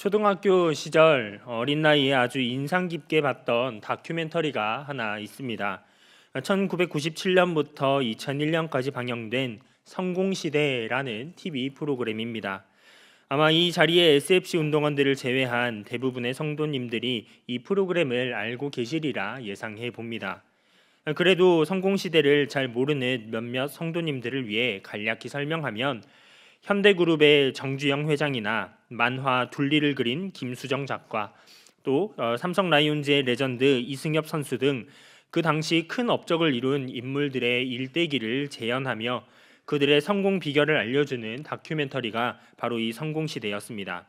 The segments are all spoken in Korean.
초등학교 시절 어린 나이에 아주 인상 깊게 봤던 다큐멘터리가 하나 있습니다. 1997년부터 2001년까지 방영된 성공시대라는 TV 프로그램입니다. 아마 이 자리에 SFC 운동원들을 제외한 대부분의 성도님들이 이 프로그램을 알고 계시리라 예상해 봅니다. 그래도 성공시대를 잘 모르는 몇몇 성도님들을 위해 간략히 설명하면 현대그룹의 정주영 회장이나 만화 둘리를 그린 김수정 작가, 또 삼성 라이온즈의 레전드 이승엽 선수 등 그 당시 큰 업적을 이룬 인물들의 일대기를 재현하며 그들의 성공 비결을 알려주는 다큐멘터리가 바로 이 성공시대였습니다.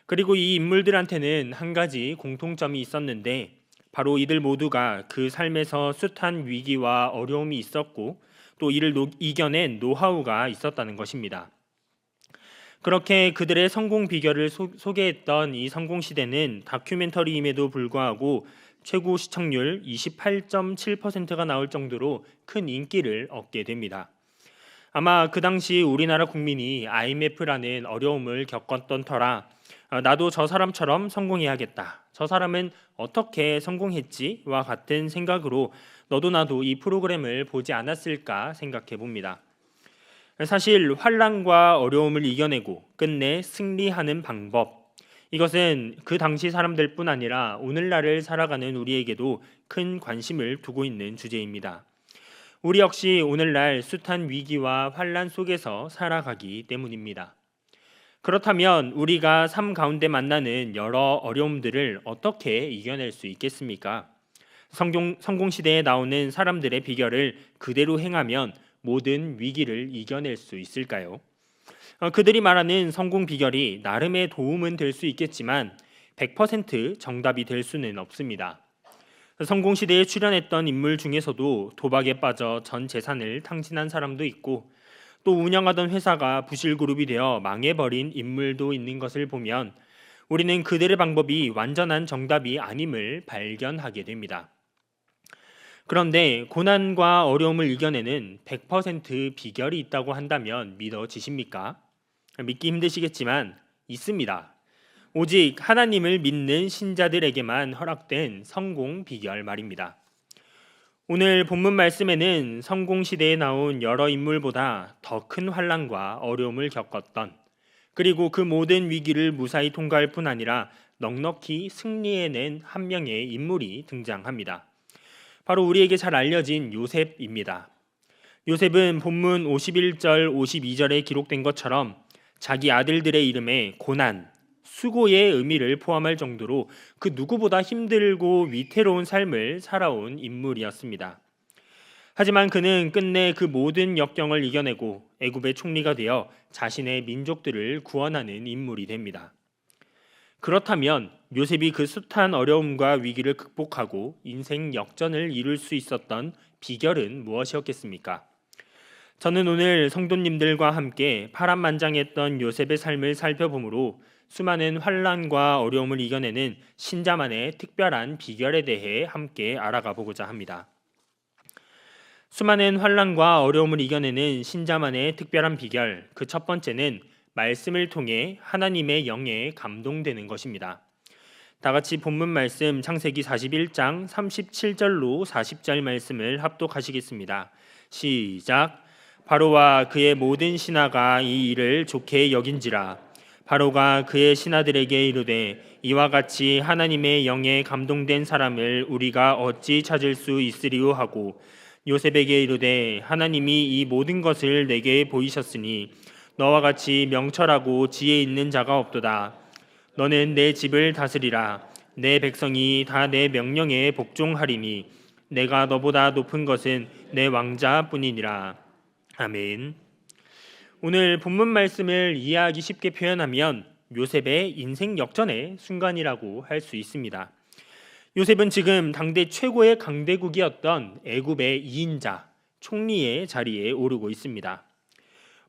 그리고 이 인물들한테는 한 가지 공통점이 있었는데 바로 이들 모두가 그 삶에서 숱한 위기와 어려움이 있었고 또 이를 이겨낸 노하우가 있었다는 것입니다. 그렇게 그들의 성공 비결을 소개했던 이 성공시대는 다큐멘터리임에도 불구하고 최고 시청률 28.7%가 나올 정도로 큰 인기를 얻게 됩니다. 아마 그 당시 우리나라 국민이 IMF라는 어려움을 겪었던 터라 나도 저 사람처럼 성공해야겠다. 저 사람은 어떻게 성공했지?와 같은 생각으로 너도 나도 이 프로그램을 보지 않았을까 생각해 봅니다. 사실 환난과 어려움을 이겨내고 끝내 승리하는 방법, 이것은 그 당시 사람들뿐 아니라 오늘날을 살아가는 우리에게도 큰 관심을 두고 있는 주제입니다. 우리 역시 오늘날 숱한 위기와 환난 속에서 살아가기 때문입니다. 그렇다면 우리가 삶 가운데 만나는 여러 어려움들을 어떻게 이겨낼 수 있겠습니까? 성공시대에 나오는 사람들의 비결을 그대로 행하면 모든 위기를 이겨낼 수 있을까요? 그들이 말하는 성공 비결이 나름의 도움은 될 수 있겠지만 100% 정답이 될 수는 없습니다. 성공시대에 출연했던 인물 중에서도 도박에 빠져 전 재산을 탕진한 사람도 있고 또 운영하던 회사가 부실그룹이 되어 망해버린 인물도 있는 것을 보면 우리는 그들의 방법이 완전한 정답이 아님을 발견하게 됩니다. 그런데 고난과 어려움을 이겨내는 100% 비결이 있다고 한다면 믿어지십니까? 믿기 힘드시겠지만 있습니다. 오직 하나님을 믿는 신자들에게만 허락된 성공 비결 말입니다. 오늘 본문 말씀에는 성공시대에 나온 여러 인물보다 더 큰 환난과 어려움을 겪었던, 그리고 그 모든 위기를 무사히 통과할 뿐 아니라 넉넉히 승리해낸 한 명의 인물이 등장합니다. 바로 우리에게 잘 알려진 요셉입니다. 요셉은 본문 51절 52절에 기록된 것처럼 자기 아들들의 이름에 고난, 수고의 의미를 포함할 정도로 그 누구보다 힘들고 위태로운 삶을 살아온 인물이었습니다. 하지만 그는 끝내 그 모든 역경을 이겨내고 애굽의 총리가 되어 자신의 민족들을 구원하는 인물이 됩니다. 그렇다면 요셉이 그 숱한 어려움과 위기를 극복하고 인생 역전을 이룰 수 있었던 비결은 무엇이었겠습니까? 저는 오늘 성도님들과 함께 파란만장했던 요셉의 삶을 살펴보므로 수많은 환난과 어려움을 이겨내는 신자만의 특별한 비결에 대해 함께 알아가 보고자 합니다. 수많은 환난과 어려움을 이겨내는 신자만의 특별한 비결, 그 첫 번째는 말씀을 통해 하나님의 영에 감동되는 것입니다. 다 같이 본문 말씀 창세기 41장 37절로 40절 말씀을 합독하시겠습니다. 시작. 바로와 그의 모든 신하가 이 일을 좋게 여긴지라. 바로가 그의 신하들에게 이르되 이와 같이 하나님의 영에 감동된 사람을 우리가 어찌 찾을 수 있으리요 하고 요셉에게 이르되 하나님이 이 모든 것을 내게 보이셨으니 너와 같이 명철하고 지혜 있는 자가 없도다. 너는 내 집을 다스리라. 내 백성이 다 내 명령에 복종하리니 내가 너보다 높은 것은 내 왕자뿐이니라. 아멘. 오늘 본문 말씀을 이해하기 쉽게 표현하면 요셉의 인생 역전의 순간이라고 할 수 있습니다. 요셉은 지금 당대 최고의 강대국이었던 애굽의 2인자 총리의 자리에 오르고 있습니다.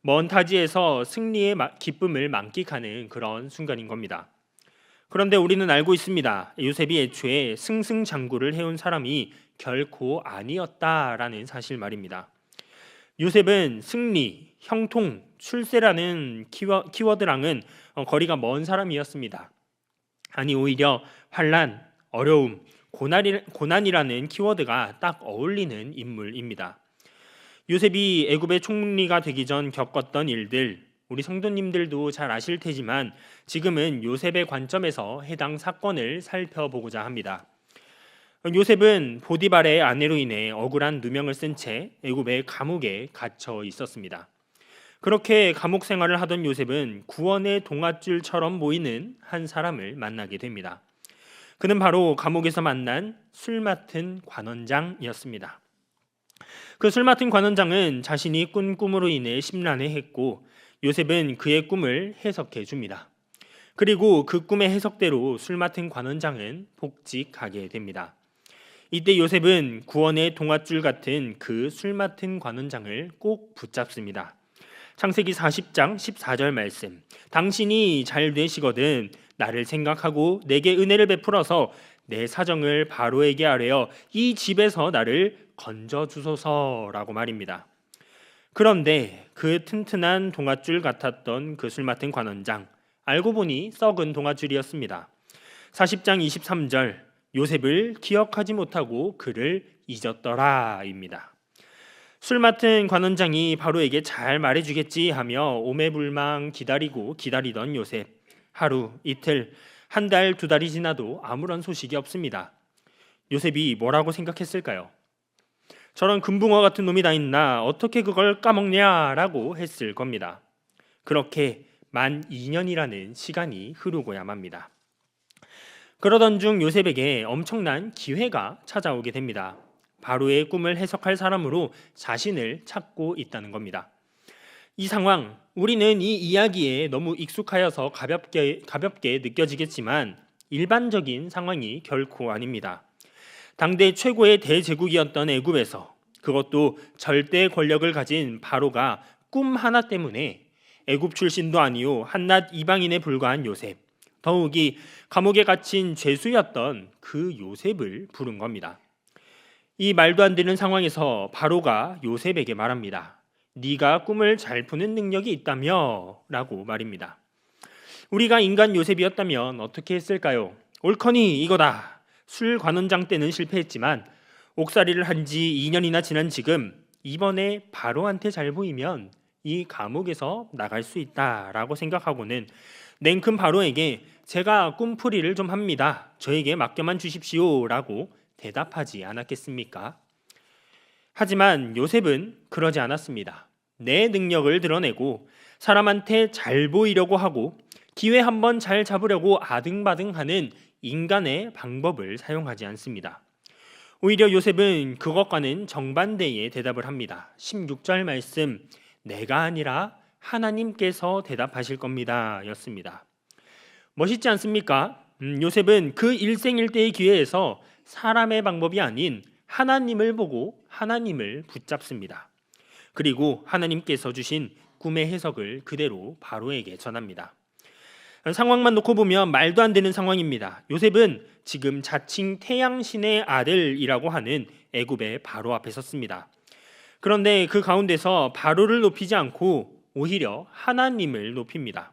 먼 타지에서 승리의 기쁨을 만끽하는 그런 순간인 겁니다. 그런데 우리는 알고 있습니다. 요셉이 애초에 승승장구를 해온 사람이 결코 아니었다라는 사실 말입니다. 요셉은 승리, 형통, 출세라는 키워드랑은 거리가 먼 사람이었습니다. 아니 오히려 환난, 어려움, 고난이라는 키워드가 딱 어울리는 인물입니다. 요셉이 애굽의 총리가 되기 전 겪었던 일들, 우리 성도님들도 잘 아실 테지만 지금은 요셉의 관점에서 해당 사건을 살펴보고자 합니다. 요셉은 보디발의 아내로 인해 억울한 누명을 쓴 채 애굽의 감옥에 갇혀 있었습니다. 그렇게 감옥 생활을 하던 요셉은 구원의 동아줄처럼 보이는 한 사람을 만나게 됩니다. 그는 바로 감옥에서 만난 술 맡은 관원장이었습니다. 그 술 맡은 관원장은 자신이 꾼 꿈으로 인해 심란해했고 요셉은 그의 꿈을 해석해 줍니다. 그리고 그 꿈의 해석대로 술 맡은 관원장은 복직하게 됩니다. 이때 요셉은 구원의 동아줄 같은 그 술 맡은 관원장을 꼭 붙잡습니다. 창세기 40장 14절 말씀, 당신이 잘 되시거든 나를 생각하고 내게 은혜를 베풀어서 내 사정을 바로에게 아뢰어 이 집에서 나를 건져주소서라고 말입니다. 그런데 그 튼튼한 동아줄 같았던 그 술 맡은 관원장, 알고 보니 썩은 동아줄이었습니다. 40장 23절, 요셉을 기억하지 못하고 그를 잊었더라입니다. 술 맡은 관원장이 바로에게 잘 말해주겠지 하며 오매불망 기다리던 요셉. 하루, 이틀, 한 달, 두 달이 지나도 아무런 소식이 없습니다. 요셉이 뭐라고 생각했을까요? 저런 금붕어 같은 놈이 다 있나 어떻게 그걸 까먹냐라고 했을 겁니다. 그렇게 만 2년이라는 시간이 흐르고야 맙니다. 그러던 중 요셉에게 엄청난 기회가 찾아오게 됩니다. 바로의 꿈을 해석할 사람으로 자신을 찾고 있다는 겁니다. 이 상황, 우리는 이 이야기에 너무 익숙하여서 가볍게 느껴지겠지만 일반적인 상황이 결코 아닙니다. 당대 최고의 대제국이었던 애굽에서, 그것도 절대 권력을 가진 바로가 꿈 하나 때문에 애굽 출신도 아니요 한낱 이방인에 불과한 요셉, 더욱이 감옥에 갇힌 죄수였던 그 요셉을 부른 겁니다. 이 말도 안 되는 상황에서 바로가 요셉에게 말합니다. 네가 꿈을 잘 푸는 능력이 있다며 라고 말입니다. 우리가 인간 요셉이었다면 어떻게 했을까요? 옳거니 이거다. 술 관원장 때는 실패했지만 옥살이를 한 지 2년이나 지난 지금 이번에 바로한테 잘 보이면 이 감옥에서 나갈 수 있다라고 생각하고는 냉큼 바로에게 제가 꿈풀이를 좀 합니다. 저에게 맡겨만 주십시오라고 대답하지 않았겠습니까? 하지만 요셉은 그러지 않았습니다. 내 능력을 드러내고 사람한테 잘 보이려고 하고 기회 한번 잘 잡으려고 아등바등하는 인간의 방법을 사용하지 않습니다. 오히려 요셉은 그것과는 정반대의 대답을 합니다. 16절 말씀, 내가 아니라 하나님께서 대답하실 겁니다 였습니다. 멋있지 않습니까? 요셉은 그 일생일대의 기회에서 사람의 방법이 아닌 하나님을 보고 하나님을 붙잡습니다. 그리고 하나님께서 주신 꿈의 해석을 그대로 바로에게 전합니다. 상황만 놓고 보면 말도 안 되는 상황입니다. 요셉은 지금 자칭 태양신의 아들이라고 하는 애굽의 바로 앞에 섰습니다. 그런데 그 가운데서 바로를 높이지 않고 오히려 하나님을 높입니다.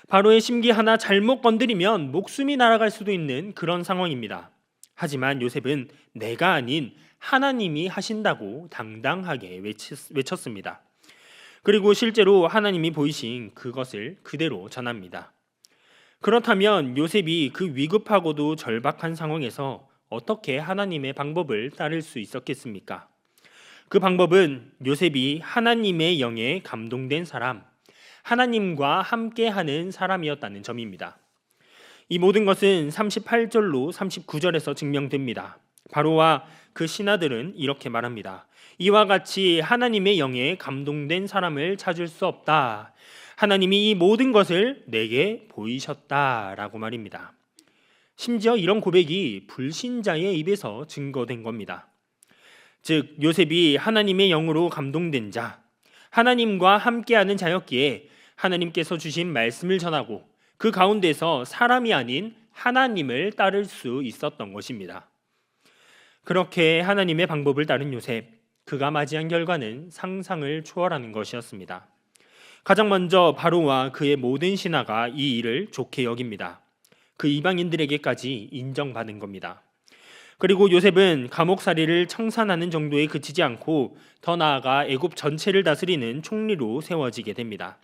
바로의 심기 하나 잘못 건드리면 목숨이 날아갈 수도 있는 그런 상황입니다. 하지만 요셉은 내가 아닌 하나님이 하신다고 당당하게 외쳤습니다. 그리고 실제로 하나님이 보이신 그것을 그대로 전합니다. 그렇다면 요셉이 그 위급하고도 절박한 상황에서 어떻게 하나님의 방법을 따를 수 있었겠습니까? 그 방법은 요셉이 하나님의 영에 감동된 사람, 하나님과 함께하는 사람이었다는 점입니다. 이 모든 것은 38절로 39절에서 증명됩니다. 바로와 그 신하들은 이렇게 말합니다. 이와 같이 하나님의 영에 감동된 사람을 찾을 수 없다. 하나님이 이 모든 것을 내게 보이셨다라고 말입니다. 심지어 이런 고백이 불신자의 입에서 증거된 겁니다. 즉 요셉이 하나님의 영으로 감동된 자, 하나님과 함께하는 자였기에 하나님께서 주신 말씀을 전하고 그 가운데서 사람이 아닌 하나님을 따를 수 있었던 것입니다. 그렇게 하나님의 방법을 따른 요셉, 그가 맞이한 결과는 상상을 초월하는 것이었습니다. 가장 먼저 바로와 그의 모든 신하가 이 일을 좋게 여깁니다. 그 이방인들에게까지 인정받은 겁니다. 그리고 요셉은 감옥살이를 청산하는 정도에 그치지 않고 더 나아가 애굽 전체를 다스리는 총리로 세워지게 됩니다.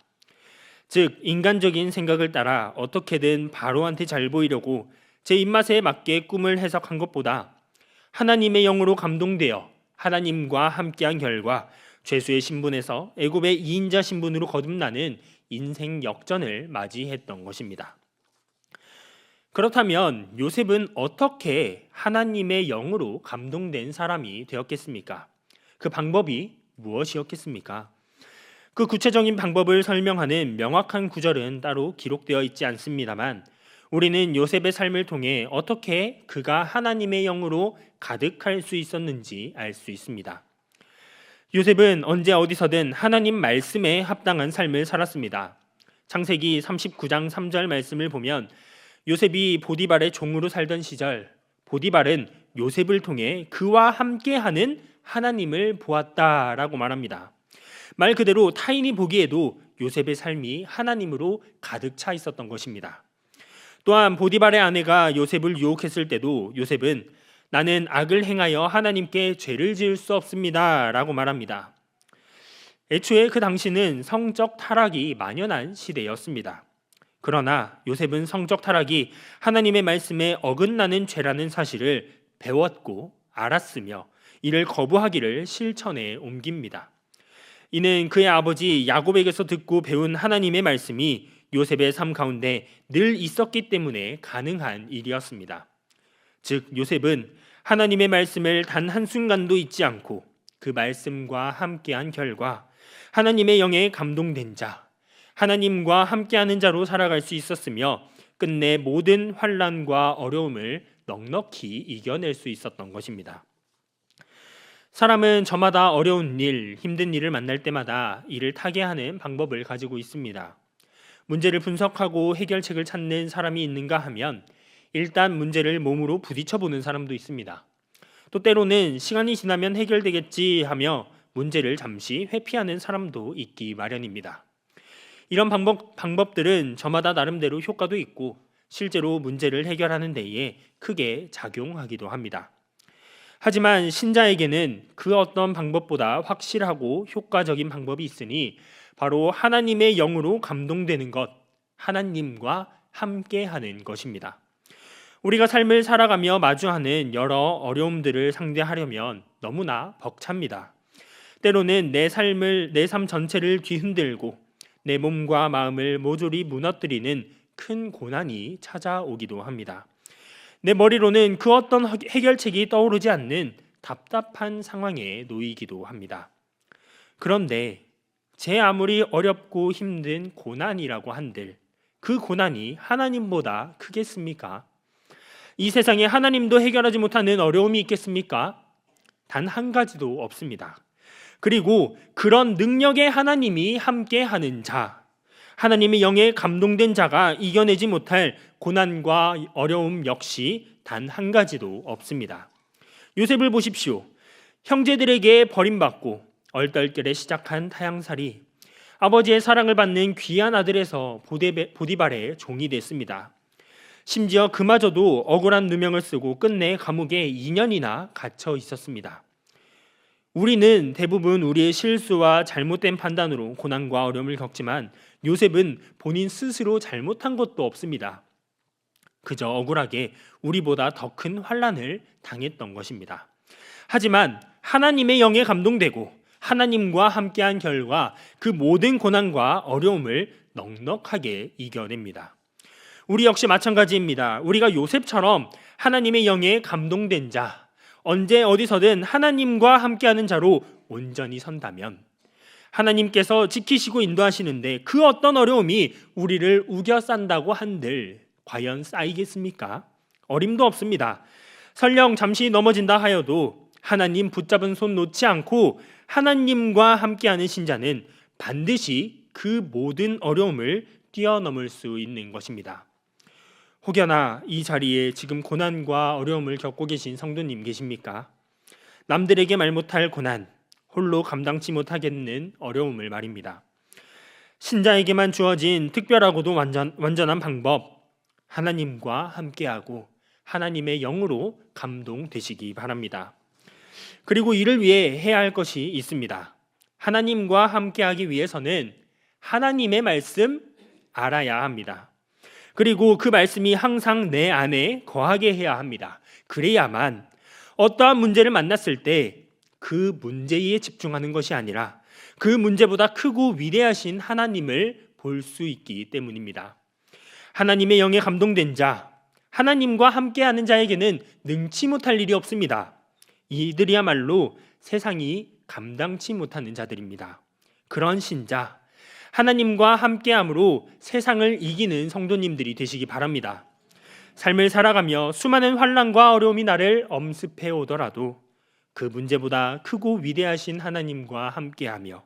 즉 인간적인 생각을 따라 어떻게든 바로한테 잘 보이려고 제 입맛에 맞게 꿈을 해석한 것보다 하나님의 영으로 감동되어 하나님과 함께한 결과 죄수의 신분에서 애굽의 2인자 신분으로 거듭나는 인생 역전을 맞이했던 것입니다. 그렇다면 요셉은 어떻게 하나님의 영으로 감동된 사람이 되었겠습니까? 그 방법이 무엇이었겠습니까? 그 구체적인 방법을 설명하는 명확한 구절은 따로 기록되어 있지 않습니다만 우리는 요셉의 삶을 통해 어떻게 그가 하나님의 영으로 가득할 수 있었는지 알 수 있습니다. 요셉은 언제 어디서든 하나님 말씀에 합당한 삶을 살았습니다. 창세기 39장 3절 말씀을 보면 요셉이 보디발의 종으로 살던 시절 보디발은 요셉을 통해 그와 함께하는 하나님을 보았다라고 말합니다. 말 그대로 타인이 보기에도 요셉의 삶이 하나님으로 가득 차 있었던 것입니다. 또한 보디발의 아내가 요셉을 유혹했을 때도 요셉은 나는 악을 행하여 하나님께 죄를 지을 수 없습니다 라고 말합니다. 애초에 그 당시는 성적 타락이 만연한 시대였습니다. 그러나 요셉은 성적 타락이 하나님의 말씀에 어긋나는 죄라는 사실을 배웠고 알았으며 이를 거부하기를 실천에 옮깁니다. 이는 그의 아버지 야곱에게서 듣고 배운 하나님의 말씀이 요셉의 삶 가운데 늘 있었기 때문에 가능한 일이었습니다. 즉 요셉은 하나님의 말씀을 단 한순간도 잊지 않고 그 말씀과 함께한 결과 하나님의 영에 감동된 자, 하나님과 함께하는 자로 살아갈 수 있었으며 끝내 모든 환난과 어려움을 넉넉히 이겨낼 수 있었던 것입니다. 사람은 저마다 어려운 일, 힘든 일을 만날 때마다 이를 타개하는 방법을 가지고 있습니다. 문제를 분석하고 해결책을 찾는 사람이 있는가 하면 일단 문제를 몸으로 부딪혀보는 사람도 있습니다. 또 때로는 시간이 지나면 해결되겠지 하며 문제를 잠시 회피하는 사람도 있기 마련입니다. 이런 방법들은 저마다 나름대로 효과도 있고 실제로 문제를 해결하는 데에 크게 작용하기도 합니다. 하지만 신자에게는 그 어떤 방법보다 확실하고 효과적인 방법이 있으니 바로 하나님의 영으로 감동되는 것, 하나님과 함께하는 것입니다. 우리가 삶을 살아가며 마주하는 여러 어려움들을 상대하려면 너무나 벅찹니다. 때로는 내 삶 전체를 뒤흔들고 내 몸과 마음을 모조리 무너뜨리는 큰 고난이 찾아오기도 합니다. 내 머리로는 그 어떤 해결책이 떠오르지 않는 답답한 상황에 놓이기도 합니다. 그런데 제 아무리 어렵고 힘든 고난이라고 한들 그 고난이 하나님보다 크겠습니까? 이 세상에 하나님도 해결하지 못하는 어려움이 있겠습니까? 단 한 가지도 없습니다. 그리고 그런 능력의 하나님이 함께하는 자, 하나님의 영에 감동된 자가 이겨내지 못할 고난과 어려움 역시 단 한 가지도 없습니다. 요셉을 보십시오. 형제들에게 버림받고 얼떨결에 시작한 타향살이 아버지의 사랑을 받는 귀한 아들에서 보디발의 종이 됐습니다. 심지어 그마저도 억울한 누명을 쓰고 끝내 감옥에 2년이나 갇혀 있었습니다. 우리는 대부분 우리의 실수와 잘못된 판단으로 고난과 어려움을 겪지만 요셉은 본인 스스로 잘못한 것도 없습니다. 그저 억울하게 우리보다 더 큰 환난을 당했던 것입니다. 하지만 하나님의 영에 감동되고 하나님과 함께한 결과 그 모든 고난과 어려움을 넉넉하게 이겨냅니다. 우리 역시 마찬가지입니다. 우리가 요셉처럼 하나님의 영에 감동된 자, 언제 어디서든 하나님과 함께하는 자로 온전히 선다면 하나님께서 지키시고 인도하시는데 그 어떤 어려움이 우리를 우겨싼다고 한들 과연 쌓이겠습니까? 어림도 없습니다. 설령 잠시 넘어진다 하여도 하나님 붙잡은 손 놓지 않고 하나님과 함께하는 신자는 반드시 그 모든 어려움을 뛰어넘을 수 있는 것입니다. 혹여나 이 자리에 지금 고난과 어려움을 겪고 계신 성도님 계십니까? 남들에게 말 못할 고난, 홀로 감당치 못하겠는 어려움을 말입니다. 신자에게만 주어진 특별하고도 완전한 방법, 하나님과 함께하고 하나님의 영으로 감동되시기 바랍니다. 그리고 이를 위해 해야 할 것이 있습니다. 하나님과 함께하기 위해서는 하나님의 말씀 알아야 합니다. 그리고 그 말씀이 항상 내 안에 거하게 해야 합니다. 그래야만 어떠한 문제를 만났을 때 그 문제에 집중하는 것이 아니라 그 문제보다 크고 위대하신 하나님을 볼 수 있기 때문입니다. 하나님의 영에 감동된 자, 하나님과 함께하는 자에게는 능치 못할 일이 없습니다. 이들이야말로 세상이 감당치 못하는 자들입니다. 그런 신자, 하나님과 함께함으로 세상을 이기는 성도님들이 되시기 바랍니다. 삶을 살아가며 수많은 환난과 어려움이 나를 엄습해 오더라도 그 문제보다 크고 위대하신 하나님과 함께하며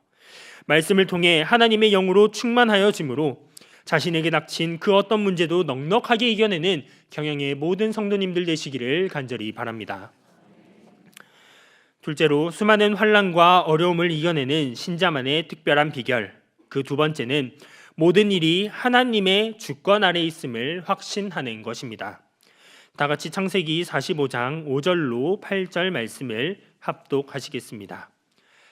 말씀을 통해 하나님의 영으로 충만하여짐으로 자신에게 닥친 그 어떤 문제도 넉넉하게 이겨내는 경영의 모든 성도님들 되시기를 간절히 바랍니다. 둘째로, 수많은 환난과 어려움을 이겨내는 신자만의 특별한 비결, 그 두 번째는 모든 일이 하나님의 주권 아래 있음을 확신하는 것입니다. 다 같이 창세기 45장 5절로 8절 말씀을 합독하시겠습니다.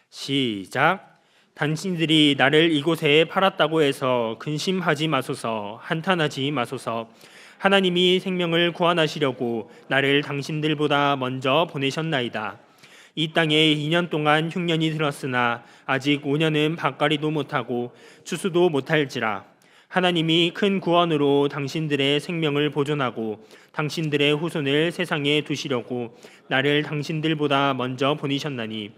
시작. 당신들이 나를 이곳에 팔았다고 해서 근심하지 마소서, 한탄하지 마소서. 하나님이 생명을 구원하시려고 나를 당신들보다 먼저 보내셨나이다. 이 땅에 2년 동안 흉년이 들었으나 아직 5년은 밭갈이도 못하고 추수도 못할지라. 하나님이 큰 구원으로 당신들의 생명을 보존하고 당신들의 후손을 세상에 두시려고 나를 당신들보다 먼저 보내셨나니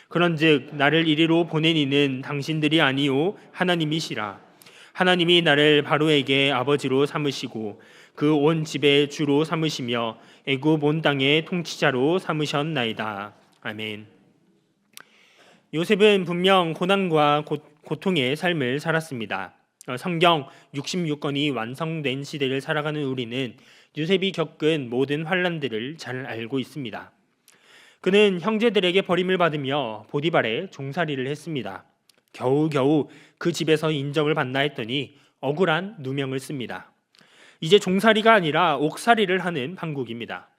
그런즉 나를 이리로 보낸 이는 당신들이 아니요 하나님이시라. 하나님이 나를 바로에게 아버지로 삼으시고 그 온 집의 주로 삼으시며 애굽 온 땅의 통치자로 삼으셨나이다. 아멘. 요셉은 분명 고난과 고통의 삶을 살았습니다. 성경 66권이 완성된 시대를 살아가는 우리는 요셉이 겪은 모든 환난들을 잘 알고 있습니다. 그는 형제들에게 버림을 받으며 보디발의 종살이를 했습니다. 겨우겨우 그 집에서 인정을 받나 했더니 억울한 누명을 씁니다. 이제 종살이가 아니라 옥살이를 하는 판국입니다.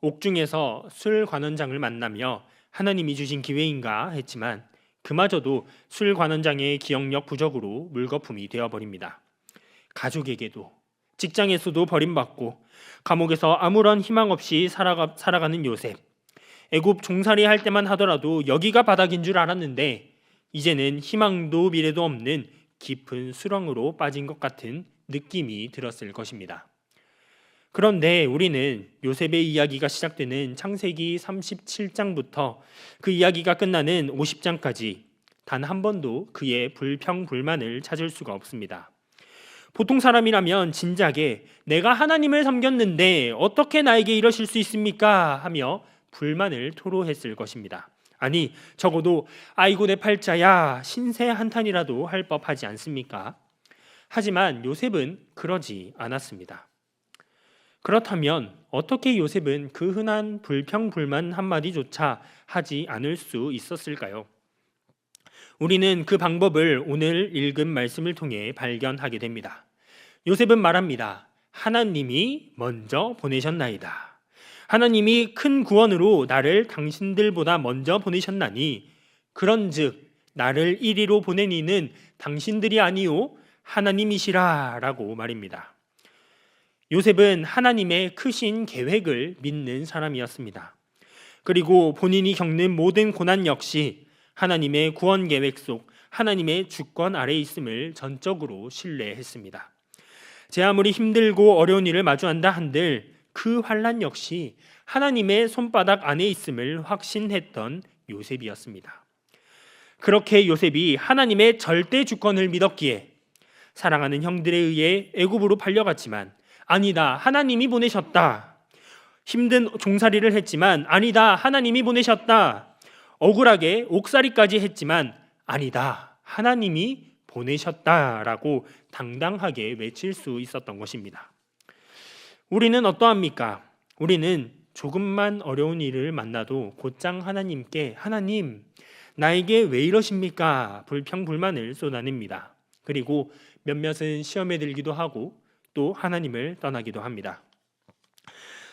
옥중에서 술 관원장을 만나며 하나님이 주신 기회인가 했지만 그마저도 술 관원장의 기억력 부족으로 물거품이 되어버립니다. 가족에게도 직장에서도 버림받고 감옥에서 아무런 희망 없이 살아가는 요셉. 애굽 종살이 할 때만 하더라도 여기가 바닥인 줄 알았는데 이제는 희망도 미래도 없는 깊은 수렁으로 빠진 것 같은 느낌이 들었을 것입니다. 그런데 우리는 요셉의 이야기가 시작되는 창세기 37장부터 그 이야기가 끝나는 50장까지 단 한 번도 그의 불평불만을 찾을 수가 없습니다. 보통 사람이라면 진작에 내가 하나님을 섬겼는데 어떻게 나에게 이러실 수 있습니까? 하며 불만을 토로했을 것입니다. 아니, 적어도 아이고 내 팔자야 신세 한탄이라도 할 법하지 않습니까? 하지만 요셉은 그러지 않았습니다. 그렇다면 어떻게 요셉은 그 흔한 불평불만 한마디조차 하지 않을 수 있었을까요? 우리는 그 방법을 오늘 읽은 말씀을 통해 발견하게 됩니다. 요셉은 말합니다. 하나님이 먼저 보내셨나이다. 하나님이 큰 구원으로 나를 당신들보다 먼저 보내셨나니 그런즉 나를 이리로 보낸 이는 당신들이 아니요 하나님이시라 라고 말입니다. 요셉은 하나님의 크신 계획을 믿는 사람이었습니다. 그리고 본인이 겪는 모든 고난 역시 하나님의 구원 계획 속 하나님의 주권 아래 있음을 전적으로 신뢰했습니다. 제 아무리 힘들고 어려운 일을 마주한다 한들 그 환난 역시 하나님의 손바닥 안에 있음을 확신했던 요셉이었습니다. 그렇게 요셉이 하나님의 절대 주권을 믿었기에 사랑하는 형들에 의해 애굽으로 팔려갔지만 아니다, 하나님이 보내셨다. 힘든 종살이를 했지만 아니다, 하나님이 보내셨다. 억울하게 옥살이까지 했지만 아니다, 하나님이 보내셨다라고 당당하게 외칠 수 있었던 것입니다. 우리는 어떠합니까? 우리는 조금만 어려운 일을 만나도 곧장 하나님께 하나님, 나에게 왜 이러십니까? 불평불만을 쏟아냅니다. 그리고 몇몇은 시험에 들기도 하고 또 하나님을 떠나기도 합니다.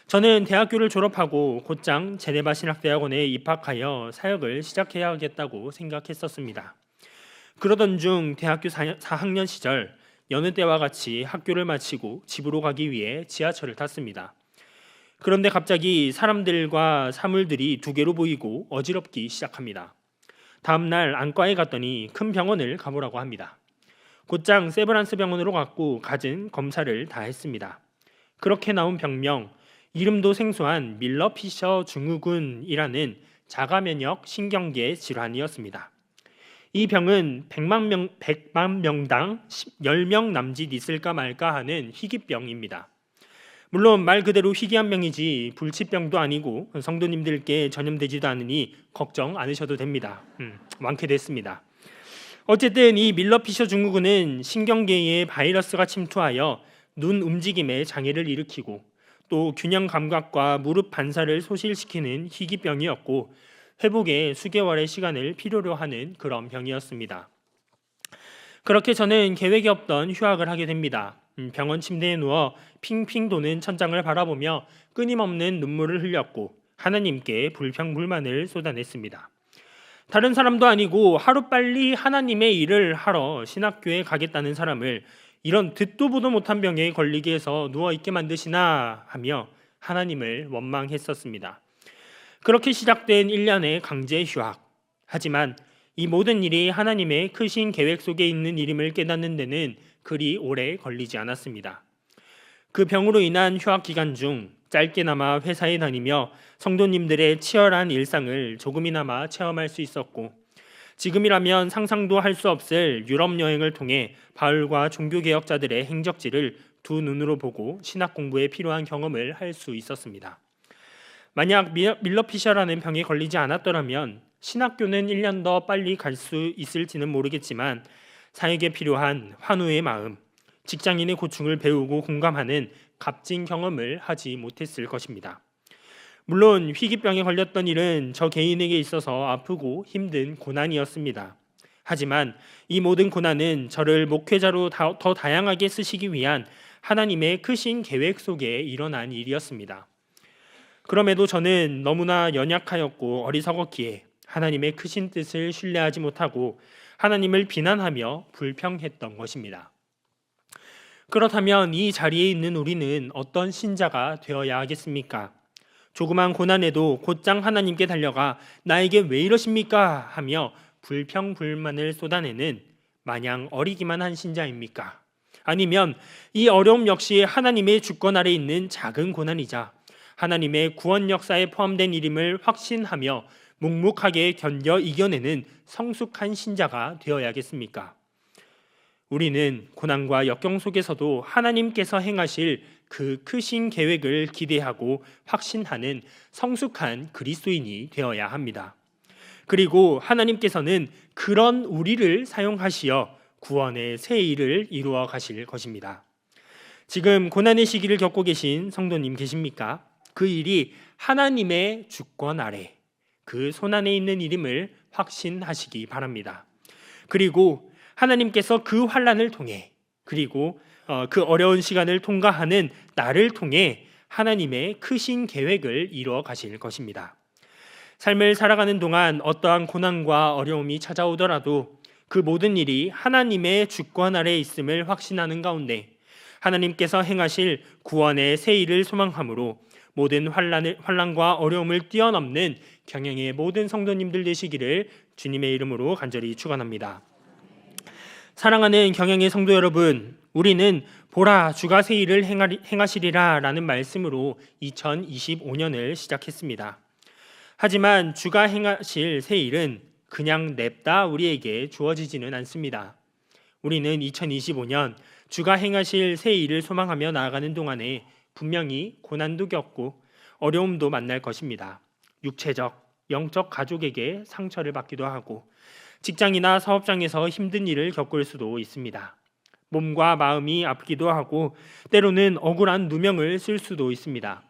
저는 대학교를 졸업하고 곧장 제네바 신학대학원에 입학하여 사역을 시작해야겠다고 생각했었습니다. 그러던 중 대학교 4학년 시절 여느 때와 같이 학교를 마치고 집으로 가기 위해 지하철을 탔습니다. 그런데 갑자기 사람들과 사물들이 두 개로 보이고 어지럽기 시작합니다. 다음 날 안과에 갔더니 큰 병원을 가보라고 합니다. 곧장 세브란스 병원으로 갔고 갖은 검사를 다 했습니다. 그렇게 나온 병명, 이름도 생소한 밀러 피셔 증후군이라는 자가면역 신경계 질환이었습니다. 이 병은 100만 명당 10명 남짓 있을까 말까 하는 희귀병입니다. 물론 말 그대로 희귀한 병이지 불치병도 아니고 성도님들께 전염되지도 않으니 걱정 않으셔도 됩니다. 완쾌됐습니다. 어쨌든 이 밀러 피셔 증후군은 신경계에 바이러스가 침투하여 눈 움직임에 장애를 일으키고 또 균형 감각과 무릎 반사를 소실시키는 희귀병이었고 회복에 수개월의 시간을 필요로 하는 그런 병이었습니다. 그렇게 저는 계획이 없던 휴학을 하게 됩니다. 병원 침대에 누워 핑핑 도는 천장을 바라보며 끊임없는 눈물을 흘렸고 하나님께 불평불만을 쏟아냈습니다. 다른 사람도 아니고 하루빨리 하나님의 일을 하러 신학교에 가겠다는 사람을 이런 듣도 보도 못한 병에 걸리게 해서 누워있게 만드시나 하며 하나님을 원망했었습니다. 그렇게 시작된 1년의 강제 휴학. 하지만 이 모든 일이 하나님의 크신 계획 속에 있는 일임을 깨닫는 데는 그리 오래 걸리지 않았습니다. 그 병으로 인한 휴학 기간 중 짧게나마 회사에 다니며 성도님들의 치열한 일상을 조금이나마 체험할 수 있었고 지금이라면 상상도 할 수 없을 유럽 여행을 통해 바울과 종교개혁자들의 행적지를 두 눈으로 보고 신학 공부에 필요한 경험을 할 수 있었습니다. 만약 밀러 피셔라는 병에 걸리지 않았더라면 신학교는 1년 더 빨리 갈 수 있을지는 모르겠지만 사역에 필요한 환우의 마음, 직장인의 고충을 배우고 공감하는 값진 경험을 하지 못했을 것입니다. 물론 희귀병에 걸렸던 일은 저 개인에게 있어서 아프고 힘든 고난이었습니다. 하지만 이 모든 고난은 저를 목회자로 더 다양하게 쓰시기 위한 하나님의 크신 계획 속에 일어난 일이었습니다. 그럼에도 저는 너무나 연약하였고 어리석었기에 하나님의 크신 뜻을 신뢰하지 못하고 하나님을 비난하며 불평했던 것입니다. 그렇다면 이 자리에 있는 우리는 어떤 신자가 되어야 하겠습니까? 조그만 고난에도 곧장 하나님께 달려가 나에게 왜 이러십니까? 하며 불평불만을 쏟아내는 마냥 어리기만 한 신자입니까? 아니면 이 어려움 역시 하나님의 주권 아래 있는 작은 고난이자 하나님의 구원 역사에 포함된 일임을 확신하며 묵묵하게 견뎌 이겨내는 성숙한 신자가 되어야겠습니까? 우리는 고난과 역경 속에서도 하나님께서 행하실 그 크신 계획을 기대하고 확신하는 성숙한 그리스도인이 되어야 합니다. 그리고 하나님께서는 그런 우리를 사용하시어 구원의 새 일을 이루어 가실 것입니다. 지금 고난의 시기를 겪고 계신 성도님 계십니까? 그 일이 하나님의 주권 아래 그 손안에 있는 일임을 확신하시기 바랍니다. 그리고 하나님께서 그 환난을 통해 그리고 그 어려운 시간을 통과하는 나를 통해 하나님의 크신 계획을 이루어 가실 것입니다. 삶을 살아가는 동안 어떠한 고난과 어려움이 찾아오더라도 그 모든 일이 하나님의 주권 아래 있음을 확신하는 가운데 하나님께서 행하실 구원의 새 일을 소망함으로 모든 환난과 어려움을 뛰어넘는 경영의 모든 성도님들 되시기를 주님의 이름으로 간절히 축원합니다. 사랑하는 경영의 성도 여러분, 우리는 보라 주가 새 일을 행하시리라 라는 말씀으로 2025년을 시작했습니다. 하지만 주가 행하실 새 일은 그냥 냅다 우리에게 주어지지는 않습니다. 우리는 2025년 주가 행하실 새 일을 소망하며 나아가는 동안에 분명히 고난도 겪고 어려움도 만날 것입니다. 육체적, 영적 가족에게 상처를 받기도 하고 직장이나 사업장에서 힘든 일을 겪을 수도 있습니다. 몸과 마음이 아프기도 하고 때로는 억울한 누명을 쓸 수도 있습니다.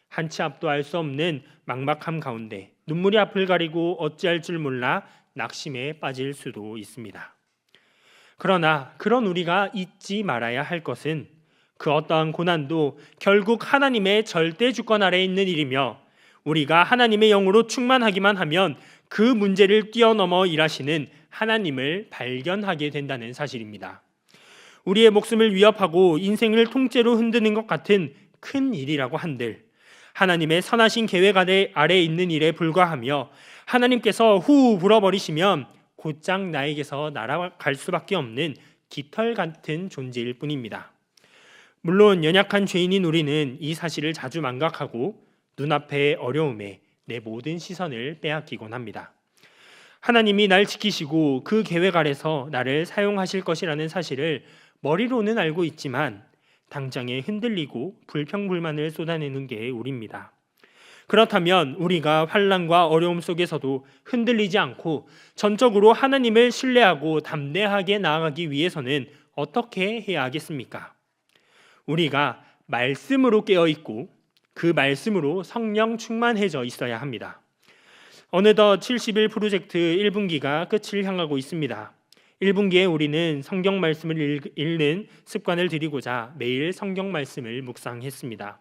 한치 앞도 알 수 없는 막막함 가운데 눈물이 앞을 가리고 어찌할 줄 몰라 낙심에 빠질 수도 있습니다. 그러나 그런 우리가 잊지 말아야 할 것은 그 어떠한 고난도 결국 하나님의 절대 주권 아래에 있는 일이며 우리가 하나님의 영으로 충만하기만 하면 그 문제를 뛰어넘어 일하시는 하나님을 발견하게 된다는 사실입니다. 우리의 목숨을 위협하고 인생을 통째로 흔드는 것 같은 큰 일이라고 한들 하나님의 선하신 계획 아래에 있는 일에 불과하며 하나님께서 후 불어버리시면 곧장 나에게서 날아갈 수밖에 없는 깃털 같은 존재일 뿐입니다. 물론 연약한 죄인인 우리는 이 사실을 자주 망각하고 눈앞의 어려움에 내 모든 시선을 빼앗기곤 합니다. 하나님이 날 지키시고 그 계획 아래서 나를 사용하실 것이라는 사실을 머리로는 알고 있지만 당장에 흔들리고 불평불만을 쏟아내는 게 우리입니다. 그렇다면 우리가 환난과 어려움 속에서도 흔들리지 않고 전적으로 하나님을 신뢰하고 담대하게 나아가기 위해서는 어떻게 해야 하겠습니까? 우리가 말씀으로 깨어있고 그 말씀으로 성령 충만해져 있어야 합니다. 어느덧 70일 프로젝트 1분기가 끝을 향하고 있습니다. 1분기에 우리는 성경 말씀을 읽는 습관을 들이고자 매일 성경 말씀을 묵상했습니다.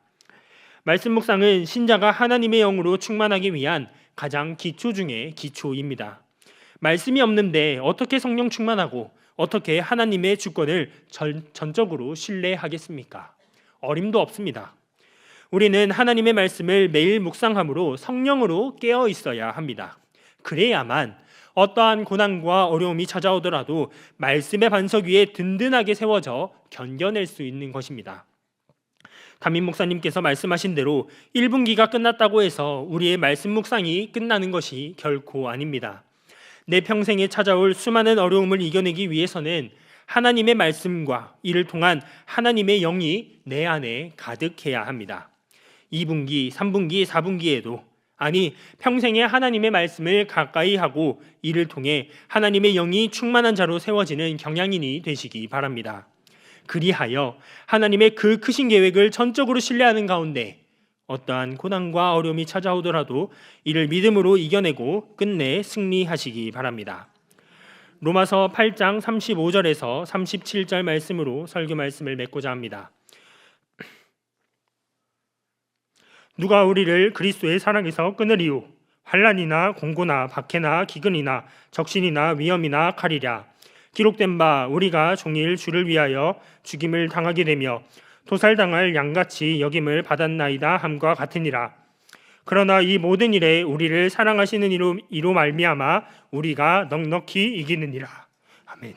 말씀 묵상은 신자가 하나님의 영으로 충만하기 위한 가장 기초 중의 기초입니다. 말씀이 없는데 어떻게 성령 충만하고 어떻게 하나님의 주권을 전적으로 신뢰하겠습니까? 어림도 없습니다. 우리는 하나님의 말씀을 매일 묵상함으로 성령으로 깨어 있어야 합니다. 그래야만 어떠한 고난과 어려움이 찾아오더라도 말씀의 반석 위에 든든하게 세워져 견뎌낼 수 있는 것입니다. 담임 목사님께서 말씀하신 대로 1분기가 끝났다고 해서 우리의 말씀 묵상이 끝나는 것이 결코 아닙니다. 내 평생에 찾아올 수많은 어려움을 이겨내기 위해서는 하나님의 말씀과 이를 통한 하나님의 영이 내 안에 가득해야 합니다. 2분기, 3분기, 4분기에도 아니 평생에 하나님의 말씀을 가까이 하고 이를 통해 하나님의 영이 충만한 자로 세워지는 경향인이 되시기 바랍니다. 그리하여 하나님의 그 크신 계획을 전적으로 신뢰하는 가운데 어떠한 고난과 어려움이 찾아오더라도 이를 믿음으로 이겨내고 끝내 승리하시기 바랍니다. 로마서 8장 35절에서 37절 말씀으로 설교 말씀을 맺고자 합니다. 누가 우리를 그리스도의 사랑에서 끊으리요? 환난이나 공고나 박해나 기근이나 적신이나 위험이나 칼이랴. 기록된 바 우리가 종일 주를 위하여 죽임을 당하게 되며 도살당할 양같이 여김을 받았나이다 함과 같으니라. 그러나 이 모든 일에 우리를 사랑하시는 이로 말미암아 우리가 넉넉히 이기느니라. 아멘.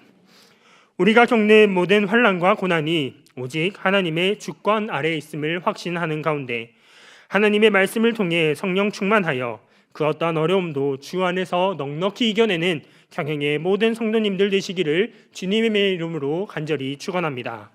우리가 겪는 모든 환난과 고난이 오직 하나님의 주권 아래에 있음을 확신하는 가운데 하나님의 말씀을 통해 성령 충만하여 그 어떠한 어려움도 주 안에서 넉넉히 이겨내는 경영의 모든 성도님들 되시기를 주님의 이름으로 간절히 축원합니다.